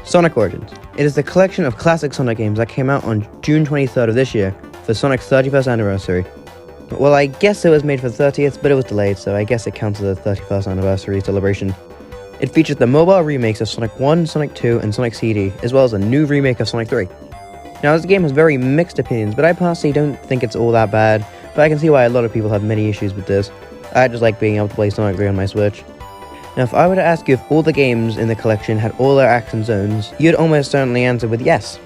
Sonic Origins. It is the collection of classic Sonic games that came out on June 23rd of this year for Sonic's 31st anniversary. Well, I guess it was made for the 30th, but it was delayed, so I guess it counts as a 31st anniversary celebration. It features the mobile remakes of Sonic 1, Sonic 2, and Sonic CD, as well as a new remake of Sonic 3. Now, this game has very mixed opinions, but I personally don't think it's all that bad, but I can see why a lot of people have many issues with this. I just like being able to play Sonic 3 on my Switch. Now, if I were to ask you if all the games in the collection had all their acts and zones, you'd almost certainly answer with yes.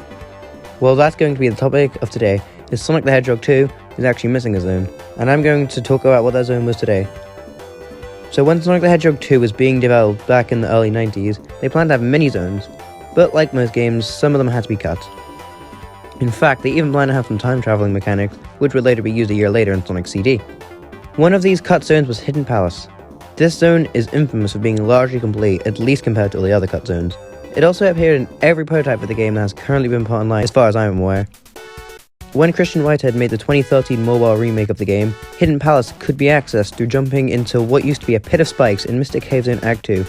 Well, that's going to be the topic of today, is Sonic the Hedgehog 2 is actually missing a zone, and I'm going to talk about what that zone was today. So when Sonic the Hedgehog 2 was being developed back in the early 90s, they planned to have many zones, but like most games, some of them had to be cut. In fact, they even planned to have some time-traveling mechanics, which would later be used a year later in Sonic CD. One of these cut zones was Hidden Palace. This zone is infamous for being largely complete, at least compared to all the other cut zones. It also appeared in every prototype of the game that has currently been put online, as far as I am aware. When Christian Whitehead made the 2013 mobile remake of the game, Hidden Palace could be accessed through jumping into what used to be a pit of spikes in Mystic Cave Zone Act 2.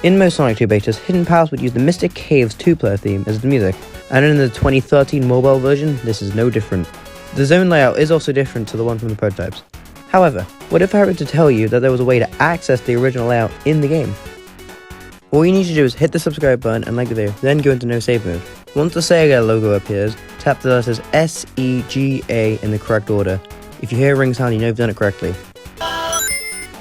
In most Sonic 2 betas, Hidden Palace would use the Mystic Caves 2-player theme as the music, and in the 2013 mobile version, this is no different. The zone layout is also different to the one from the prototypes. However, what if I were to tell you that there was a way to access the original layout in the game? All you need to do is hit the subscribe button and like the video, then go into no save mode. Once the Sega logo appears, tap the letters S-E-G-A in the correct order. If you hear a ring sound, you know you've done it correctly.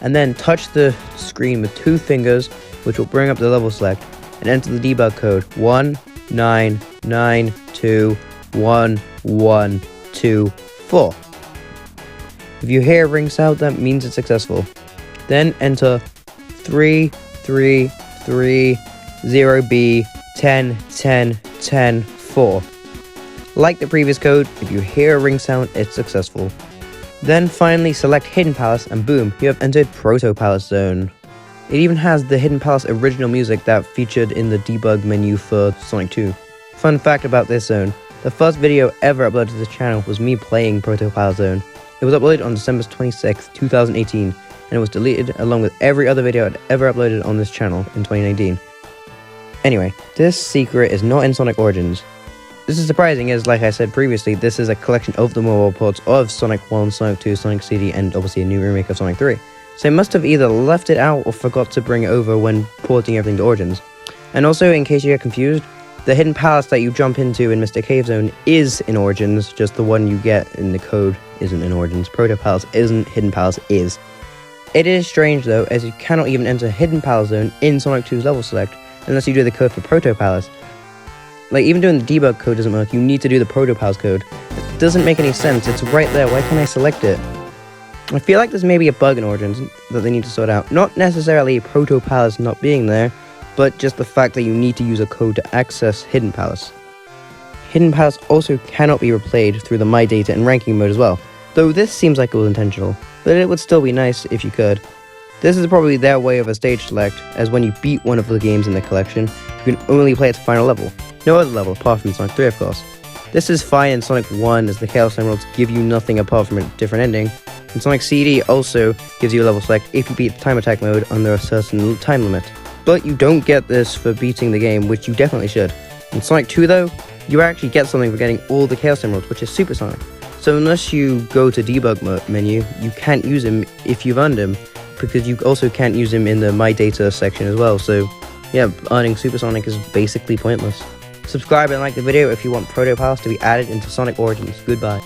And then touch the screen with two fingers, which will bring up the level select, and enter the debug code 199211124. If you hear a ring sound, that means it's successful. Then enter 3330B101010-4. Like the previous code, if you hear a ring sound, it's successful. Then finally select Hidden Palace and boom, you have entered Proto Palace Zone. It even has the Hidden Palace original music that featured in the debug menu for Sonic 2. Fun fact about this zone, the first video ever uploaded to this channel was me playing Proto Palace Zone. It was uploaded on December 26, 2018, and it was deleted along with every other video I'd ever uploaded on this channel in 2019. Anyway, this secret is not in Sonic Origins. This is surprising as, like I said previously, this is a collection of the mobile ports of Sonic 1, Sonic 2, Sonic CD, and obviously a new remake of Sonic 3. So they must have either left it out or forgot to bring it over when porting everything to Origins. And also, in case you get confused, the Hidden Palace that you jump into in Mystic Cave Zone is in Origins, just the one you get in the code isn't in Origins. Proto Palace isn't, Hidden Palace is. It is strange though, as you cannot even enter Hidden Palace Zone in Sonic 2's level select, unless you do the code for Proto Palace. Like, even doing the debug code doesn't work, you need to do the Proto Palace code. It doesn't make any sense, it's right there, why can't I select it? I feel like there's maybe a bug in Origins that they need to sort out. Not necessarily Proto Palace not being there, but just the fact that you need to use a code to access Hidden Palace. Hidden Palace also cannot be replayed through the My Data and ranking mode as well, though this seems like it was intentional, but it would still be nice if you could. This is probably their way of a stage select, as when you beat one of the games in the collection, you can only play its final level. No other level apart from Sonic 3 of course. This is fine in Sonic 1 as the Chaos Emeralds give you nothing apart from a different ending, and Sonic CD also gives you a level select if you beat the time attack mode under a certain time limit. But you don't get this for beating the game, which you definitely should. In Sonic 2 though, you actually get something for getting all the Chaos Emeralds, which is Super Sonic. So unless you go to debug menu, you can't use him if you've earned him, because you also can't use him in the My Data section as well, so yeah, earning Super Sonic is basically pointless. Subscribe and like the video if you want Proto Palace to be added into Sonic Origins. Goodbye.